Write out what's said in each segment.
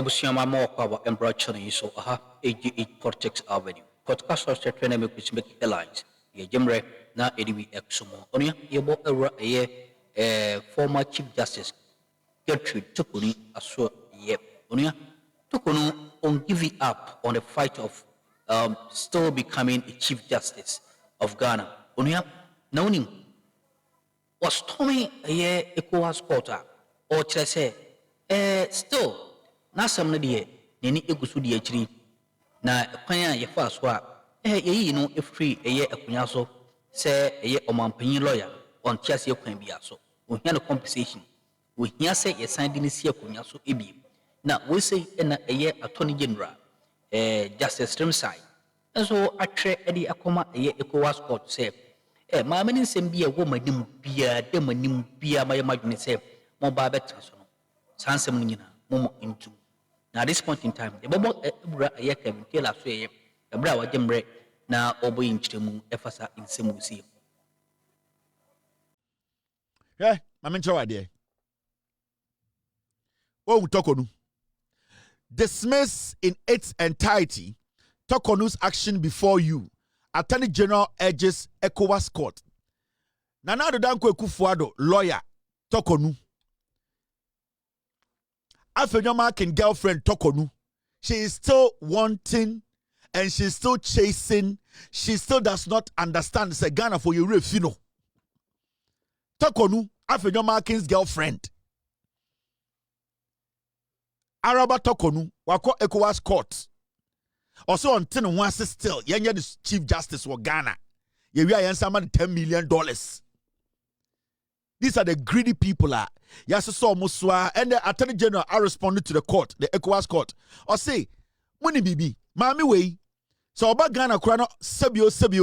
Ebusiama mo kwa embroidery so aha 88 Portex Avenue. Podcast host training make airlines. Ye jemre na edibi exumo. Onia yebo era former Chief Justice Gertrude Torkonoo aso ye. Onia Torkonoo on giving up on the fight of still becoming a Chief Justice of Ghana. Onia nauni was Tommy a ECOWAS quarter or say still na some de neni egusu de akiri na kwan a ye fa so a ye no efri eye akunya so se eye omampanyin lawyer on tiase kwan bia so ohia no compensation ohia se ye san de ni si akunya so ebi na we say na eye attorney general justice Trimside so atwe edi akoma eye ECOWAS court se ma meni nsem bia wo manim bia de manim bia ma ye madwene se mo ba betra so no sansem no nyina mo into. Now, at this point in time, the Bobo Ebra Yakem, Kela Sway, the Brawa Jembre, now Obo in Chemu, Efasa in Semusi. Yeah, I'm in trouble there. Oh, Torkonoo. Dismiss in its entirety Torkonoo's action before you. Attorney General urges ECOWAS court. Nana Danko Kufuado, lawyer, Torkonoo. Afenyomakin girlfriend Torkonoo, she is still wanting and she's still chasing. She still does not understand the Ghana for you refino. Torkonoo, Afenyomakin's girlfriend. Araba Torkonoo, wako ECOWAS court. Also on 10 once still, yenya the Chief Justice of Ghana. You are $10 million. These are the greedy people. Yes, so Muswa and the Attorney General are responding to the court, the ECOWAS court. Or say, money bibi, mami way. So about Ghana krano sebio.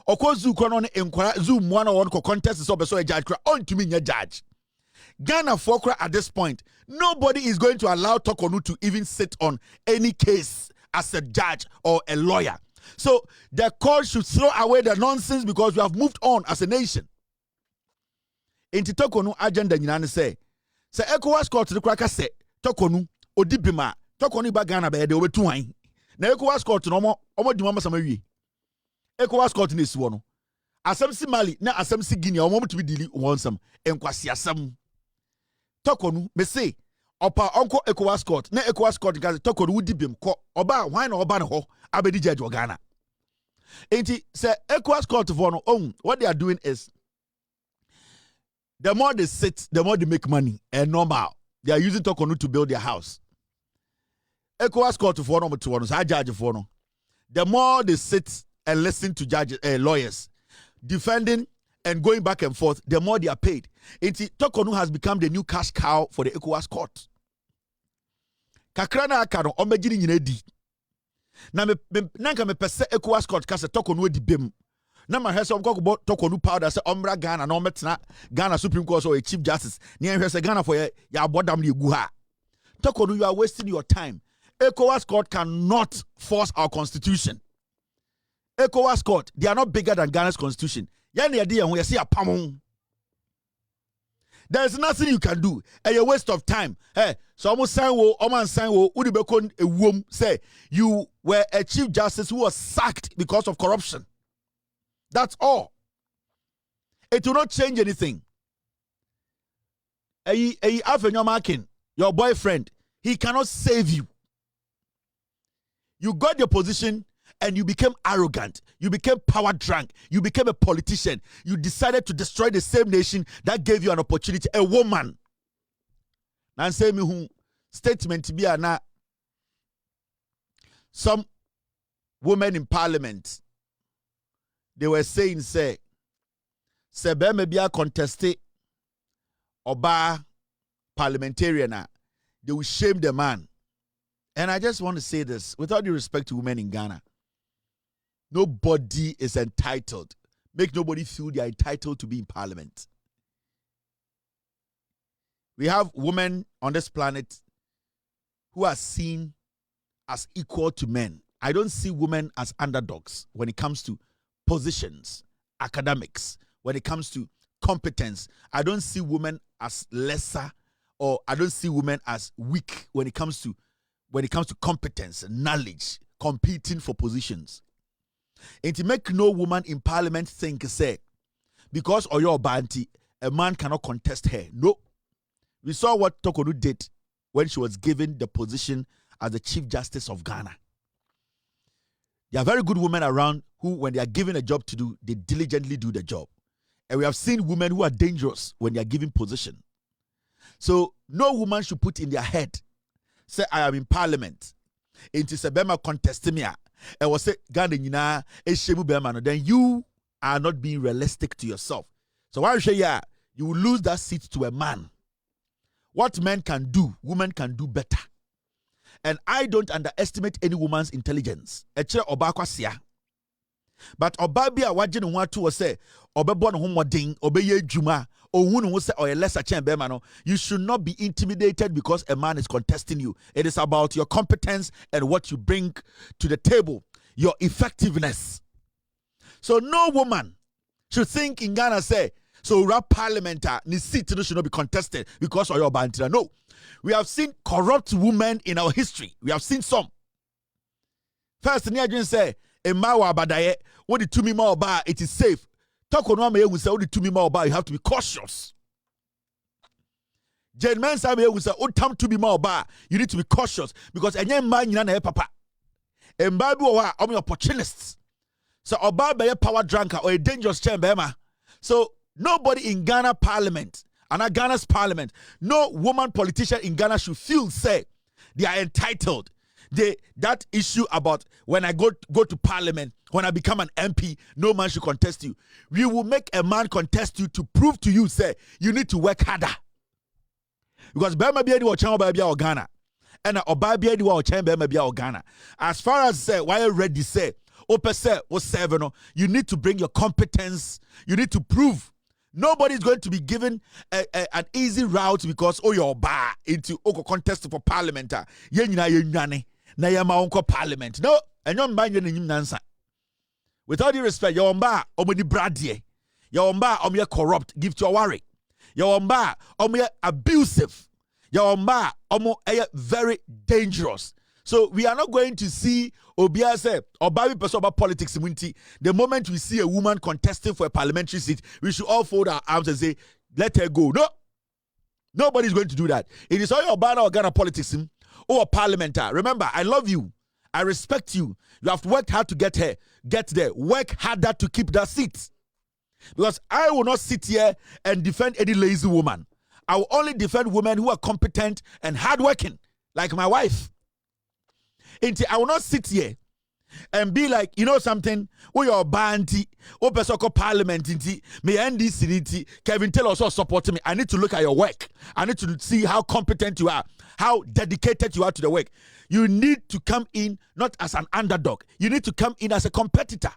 Or ko zu krano enkwara zu mwana won ko contest so be so a judge kra on to me judge. Ghana for at this point, nobody is going to allow Torkonoo to even sit on any case as a judge or a lawyer. So the court should throw away the nonsense because we have moved on as a nation. Inti Torkonoo agenda nyina say ECOWAS court the kraka say Torkonoo odibima Torkonoo ba Ghana be de obetu han na ECOWAS court no omo di mama samawie ECOWAS court ne siwo no asem si Mali na asem si Guinea omo to be dili wonsam enkwasi asem Torkonoo me say opa onko ECOWAS court na ECOWAS court ga Torkonoo udibim ko oba hwan na oba ne ho abedi judge Ghana inti say ECOWAS court for no what they are doing is the more they sit, the more they make money. And normal. They are using Torkonoo to build their house. ECOWAS court for number 2, so I judge for no. The more they sit and listen to judges, lawyers, defending and going back and forth, the more they are paid. Torkonoo has become the new cash cow for the ECOWAS court. Kakrana akano omejiri nyina di. Na me nanka me pese ECOWAS court kase Torkonoo di bem. Na ma hwese omkoko Torkonoo powder say omra Ghana na ometena Ghana Supreme Court or a Chief Justice. Ni hwese Ghana for ya abodam na egu ha. Torkonoo, you are wasting your time. ECOWAS court cannot force our constitution. ECOWAS court, they are not bigger than Ghana's constitution. There is nothing you can do. A waste of time. Hey, so almost sign wo, udibekon a womb say you were a Chief Justice who was sacked because of corruption. That's all. It will not change anything. Your boyfriend, he cannot save you. You got your position and you became arrogant. You became power drunk. You became a politician. You decided to destroy the same nation that gave you an opportunity. A woman. Now say me who statement to be na some women in parliament. They were saying, say be maybe a contested oba parliamentarian, they will shame the man. And I just want to say this, with all due respect to women in Ghana, nobody is entitled. Make nobody feel they are entitled to be in parliament. We have women on this planet who are seen as equal to men. I don't see women as underdogs when it comes to positions, academics, when it comes to competence. I don't see women as lesser or I don't see women as weak when it comes to competence, knowledge, competing for positions. And to make no woman in parliament think, say, because of your banty, a man cannot contest her. No. We saw what Torkonoo did when she was given the position as the Chief Justice of Ghana. There are very good women around who, when they are given a job to do, they diligently do the job. And we have seen women who are dangerous when they are given position. So no woman should put in their head, say, I am in parliament. Into Sebema contesting me. And was say, Ghana nyina eshemu bema. Then you are not being realistic to yourself. So why say yeah, you will lose that seat to a man. What men can do, women can do better. And I don't underestimate any woman's intelligence. Echere oba kwasia. But oba bia waje no ho ato say obebo no ho modin, obeye dwuma, ohunu ho say oye lesser chen be ma no. You should not be intimidated because a man is contesting you. It is about your competence and what you bring to the table, your effectiveness. So no woman should think in Ghana say, so rap parliamentar, ni seat should not be contested because of your bantira. No. We have seen corrupt women in our history. We have seen some. First, Niajin say, Emawa Badaye, what the 2 more bar, it is safe. Torkonoo may say, what the 2 more bar, you have to be cautious. Jane Mensa may say, oh, time to be more bar, you need to be cautious because any man you know, papa. And Babu are opportunists. So, Oba be a power drunker or a dangerous chamber. So, nobody in Ghana parliament, and Ghana's parliament, no woman politician in Ghana should feel say they are entitled. That issue about when I go to parliament, when I become an MP, no man should contest you. We will make a man contest you to prove to you, say, you need to work harder. Because Bema Biadi or Chamba Bia or Ghana, and Obabiadi or Chamba Bia or Ghana. As far as say, why already say, Opese or 7, you need to bring your competence, you need to prove. Nobody is going to be given an easy route because you're bar into contest for parliament. Na yama unko parliament. No, and you're buying your nansa. With all due respect, you're bar omni bradie. You're bar corrupt, give to a worry. You're bar abusive. You're bar very dangerous. So we are not going to see Obia say or Babi person about politics. The moment we see a woman contesting for a parliamentary seat, we should all fold our arms and say, let her go. No, nobody's going to do that. It is all your banner or Ghana politics or parliamentar. Remember, I love you. I respect you. You have worked hard to get there. Work harder to keep that seat. Because I will not sit here and defend any lazy woman. I will only defend women who are competent and hardworking, like my wife. I will not sit here and be like, you know something, we are banty, Opesoko Parliament, me NDC, Kevin Taylor also supporting me. I need to look at your work. I need to see how competent you are, how dedicated you are to the work. You need to come in not as an underdog. You need to come in as a competitor.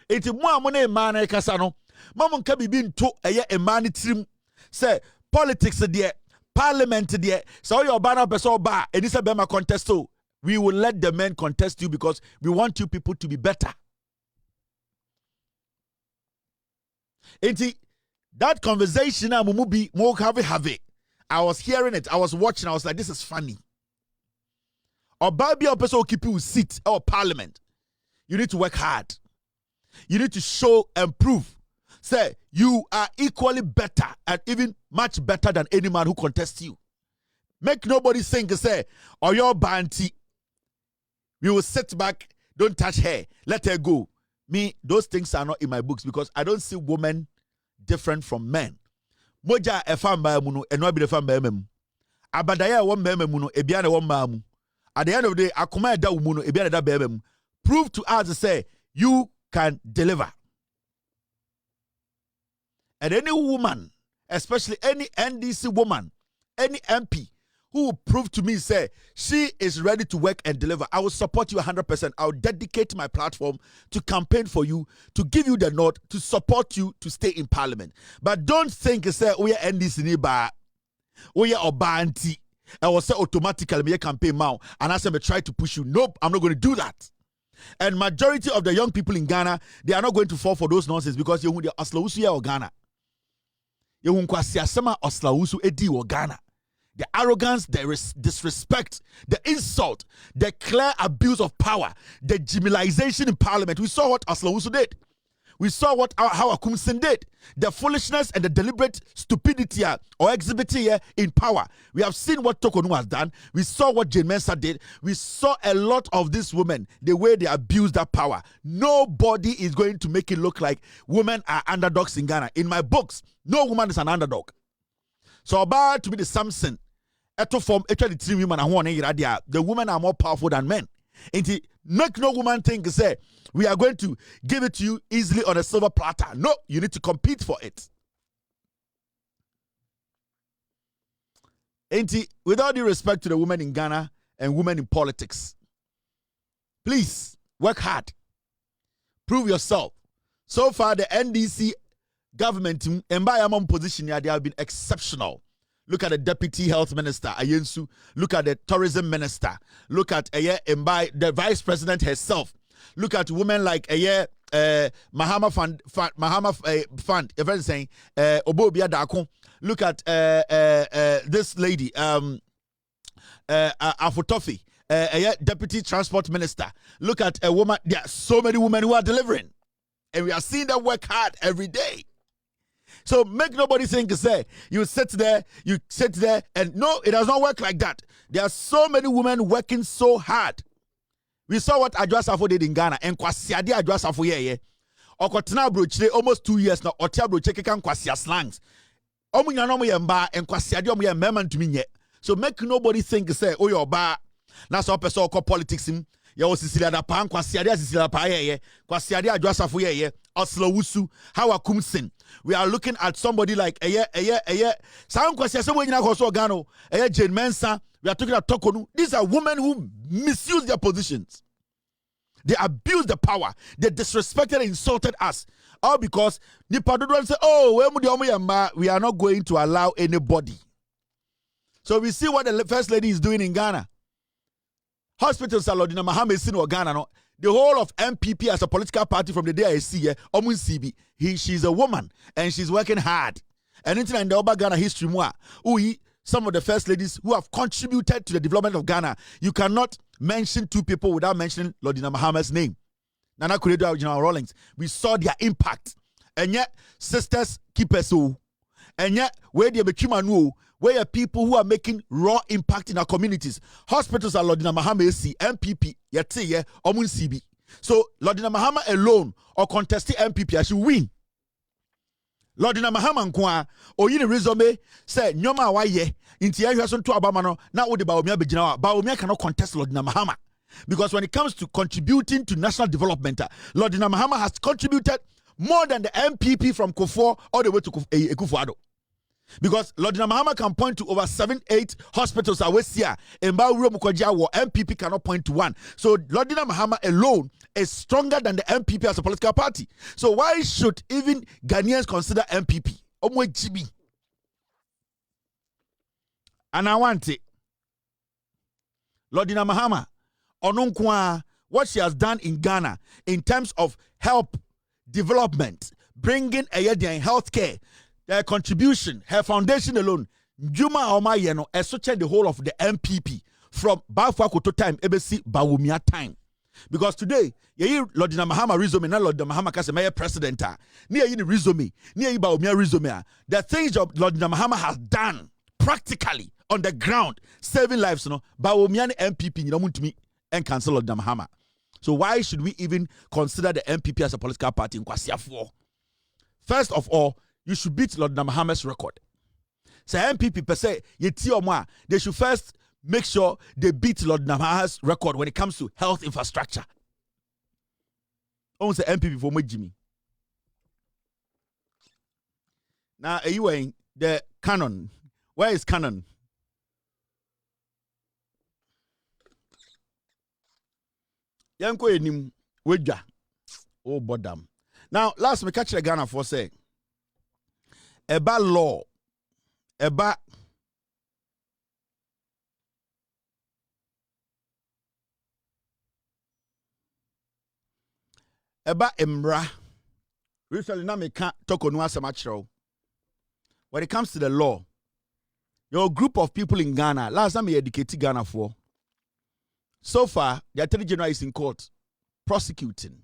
It's more money man kasano. Mamon kabi bin to a man trim say politics there, parliament there. So your banner person bar and this a bema contesto. We will let the men contest you because we want you people to be better. That conversation, I was hearing it, I was watching, I was like, this is funny. Or Baby or person will keep you seat or parliament. You need to work hard. You need to show and prove. Say, you are equally better and even much better than any man who contests you. Make nobody think, say, or your banty. We will sit back, don't touch her, let her go. Me, those things are not in my books because I don't see women different from men. Moja efam ba mu no eno abi efam ba mu. Abadaya wo ba mu no ebia na wo ma mu. At the end of the day, akoma da mu no ebia na da ba mu. Prove to us to say you can deliver. And any woman, especially any NDC woman, any MP, who will prove to me, say, she is ready to work and deliver, I will support you 100%. I will dedicate my platform to campaign for you, to give you the nod, to support you to stay in parliament. But don't think, say, we are NDC niba, we are Obanti, I will say automatically, me campaign now, and I say, try to push you. Nope, I'm not going to do that. And majority of the young people in Ghana, they are not going to fall for those nonsense because you are Oslawusu or Ghana. You are Oslawusu edi or Ghana. the arrogance, the disrespect, the insult, the clear abuse of power, the demoralization in parliament. We saw what Aslawusu did. We saw what how Akumsin did. The foolishness and the deliberate stupidity or exhibiting in power. We have seen what Torkonoo has done. We saw what Jane Mensah did. We saw a lot of these women, the way they abuse that power. Nobody is going to make it look like women are underdogs in Ghana. In my books, no woman is an underdog. So about to be the Samson, the women are more powerful than men. And make no woman think say we are going to give it to you easily on a silver platter. No, you need to compete for it. And with all due respect to the women in Ghana and women in politics, please work hard. Prove yourself. So far, the NDC government in Bayamon position here, they have been exceptional. Look at the deputy health minister, Ayensu. Look at the tourism minister. Look at the vice president herself. Look at women like Mahama Fund. If I'm saying Obobia Dako. Look at this lady, Afotofi, deputy transport minister. Look at a woman. There are so many women who are delivering, and we are seeing them work hard every day. So make nobody think say you sit there, and no, it does not work like that. There are so many women working so hard. We saw what Adjwasafo did in Ghana, and Kwasiade Adjwasafo ye. Okotena brochire almost 2 years now. Otia brochire kan Kwasia slangs. Omu nyano mo yemba and Kwasiade omu ye mema ntumi nye. So make nobody think say oh your ba. Na so person ko politics him. Ya o Sisilia da pa Kwasiade Sisilia pa ye. Kwasiade Adjwasafo ye. Aslawusu, how Akumsin. We are looking at somebody like Sound Jane Mensah. We are talking about Torkonoo. These are women who misuse their positions. They abuse the power. They disrespected and insulted us. All because Nipadodo say, oh, we are not going to allow anybody. So we see what the first lady is doing in Ghana. Hospitals are Lordina Mahama is in Ghana. No? The whole of MPP as a political party from the day I see her, she's a woman and she's working hard. And in the Oba Ghana history, some of the first ladies who have contributed to the development of Ghana, you cannot mention two people without mentioning Lordina Mahama's name. Nana Kuredo, General Rawlings. We saw their impact. And yet, sisters keep us so. And yet, where they become where are people who are making raw impact in our communities. Hospitals are Lordina Mahama AC, MPP, yet Omun CB. So Lordina Mahama alone or contesting MPP, I should win. Lordina Mahama nkwa o yini resume say nyoma wa ye inti ya hwaso nto abamano na wo de Bawumia begina Bawumia cannot contest Lordina Mahama because when it comes to contributing to national development, Lordina Mahama has contributed more than the MPP from Kufuor all the way to Akufo-Addo. Because Lordina Mahama can point to over 7-8 hospitals here. And MPP cannot point to one. So Lordina Mahama alone is stronger than the MPP as a political party. So why should even Ghanaians consider MPP? And I want it. Lordina Mahama, Onunkwa, what she has done in Ghana in terms of help, development, bringing a healthcare, their contribution, her foundation alone, Juma Omayeno, associate the whole of the MPP from Bafuakoto time, EBC Bawumia time. Because today, Lordina Mahama resume, not Lordina Mahama Kasemaya president, near you resume, near you Bawumia resume. The things that Lordina Mahama has done practically on the ground, saving lives, Bawumia MPP, you don't want to me and cancel Lordina Mahama. So why should we even consider the MPP as a political party in Kwasia 4? First of all, you should beat Lordina Mahama's record. So MPP per se, they should first make sure they beat Lordina Mahama's record when it comes to health infrastructure. Almost the MPP for me, Jimmy. Now, anyway, the canon. Where is canon? Yanko enim wedja. Oh, bodam. Now, last me catch the Ghana for say. Eba law, eba emra. Recently, na me can't talk on one. When it comes to the law, Your group of people in Ghana, last time we educated Ghana for. So far, the Attorney General is in court prosecuting.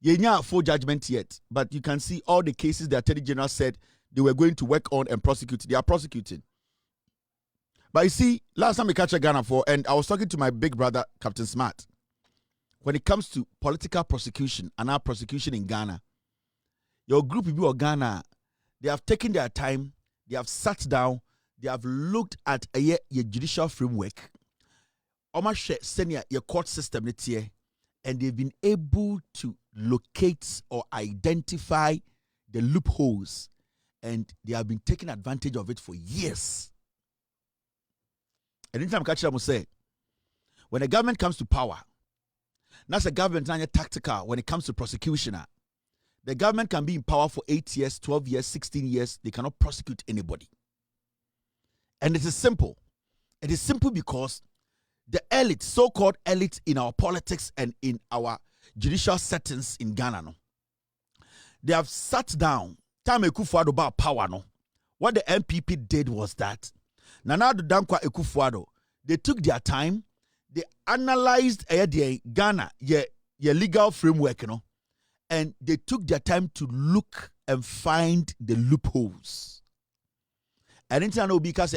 You have full judgment yet, but you can see all the cases the Attorney General said they were going to work on and prosecute. They are prosecuting. But you see, last time we catch Ghana for, and I was talking to my big brother, Captain Smart, when it comes to political prosecution and our prosecution in Ghana, your group of people of Ghana, they have taken their time, they have sat down, they have looked at your judicial framework, senior your court system, and they've been able to locate or identify the loopholes, and they have been taking advantage of it for years. And anytime catch them say, when the government comes to power, that's a government not tactical when it comes to prosecution. The government can be in power for 8 years, 12 years, 16 years. They cannot prosecute anybody. And it is simple. It is simple because the elite, so-called elite in our politics and in our judicial settings in Ghana, no, they have sat down. Time Ekufuado about power, no. What the MPP did was that Nana Addo Dankwa Ekufuado, they took their time, they analyzed the Ghana, your legal framework, you know, and they took their time to look and find the loopholes. And then no because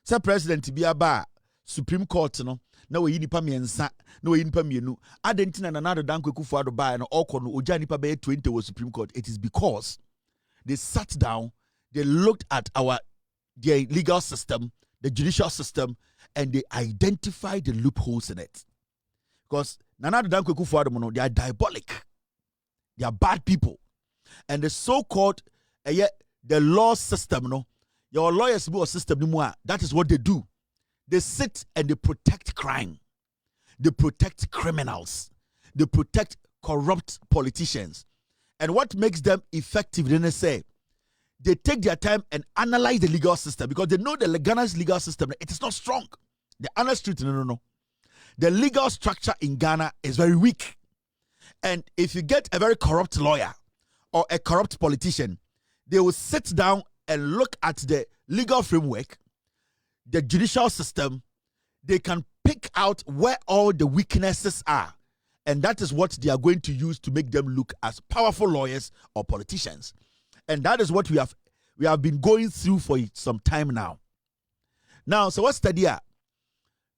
say president to be about Supreme Court, you know, no we nipa miensa, no we nipa mienu. Adentina Nana Addo Dankwa Ekufuado ba and Okono Oja nipa be 20 was Supreme Court. It is because they sat down, they looked at the legal system, the judicial system, and they identified the loopholes in it. Because Nana Addo Dankwa Ekufuado, they are diabolic. They are bad people. And the so-called the law system, no, your lawyers system, that is what they do. They sit and they protect crime. They protect criminals. They protect corrupt politicians. And what makes them effective, then they say, they take their time and analyze the legal system because they know the Ghana's legal system, it is not strong. The honest truth, no. The legal structure in Ghana is very weak. And if you get a very corrupt lawyer or a corrupt politician, they will sit down and look at the legal framework, the judicial system. They can pick out where all the weaknesses are. And that is what they are going to use to make them look as powerful lawyers or politicians. And that is what we have been going through for some time now. Now, so what's the deal?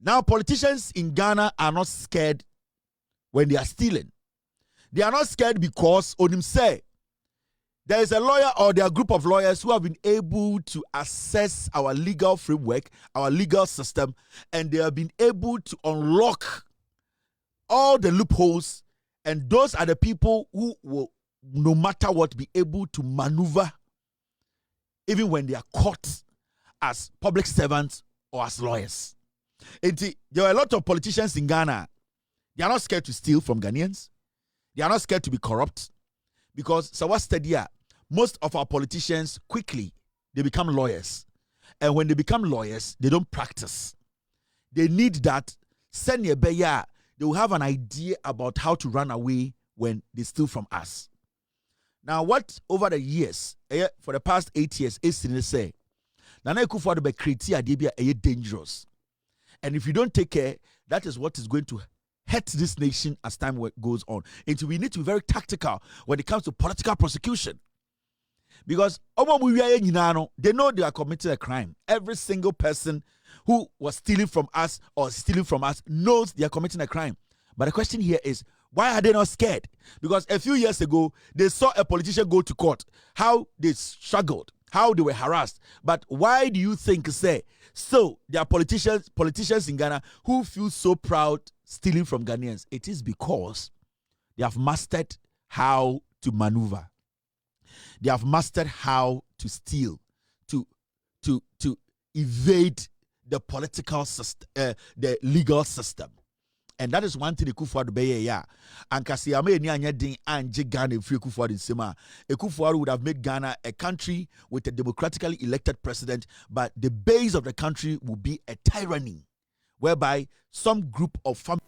Now, politicians in Ghana are not scared when they are stealing. They are not scared because on him say there is a lawyer or there are a group of lawyers who have been able to assess our legal framework, our legal system, and they have been able to unlock all the loopholes. And those are the people who will, no matter what, be able to maneuver even when they are caught as public servants or as lawyers. And there are a lot of politicians in Ghana. They are not scared to steal from Ghanaians. They are not scared to be corrupt because so what's the idea? Most of our politicians quickly they become lawyers, and when they become lawyers, they don't practice. They need that senior beya. They will have an idea about how to run away when they steal from us. Now, what over the years, for the past 8 years, is say Nana Ekufuado be creative idea dangerous, and if you don't take care, that is what is going to hurt this nation as time goes on. And so we need to be very tactical when it comes to political prosecution. Because they know they are committing a crime. Every single person who was stealing from us or stealing from us knows they are committing a crime. But the question here is, why are they not scared? Because a few years ago, they saw a politician go to court, how they struggled, how they were harassed. But why do you think, so there are politicians in Ghana who feel so proud stealing from Ghanaians? It is because they have mastered how to maneuver. They have mastered how to steal, to evade the political system, the legal system. And that is one thing Ekufuado be ya. And kasi ame ni anya din anje Ghana free Ekufuado in Sema. Ekufuado would have made Ghana a country with a democratically elected president, but the base of the country will be a tyranny, whereby some group of family.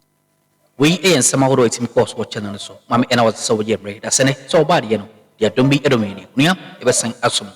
We ain't some of the course what channel so. Mami and I was so yeah, that's so bad, you know. They don't be a domain. It was saying awesome.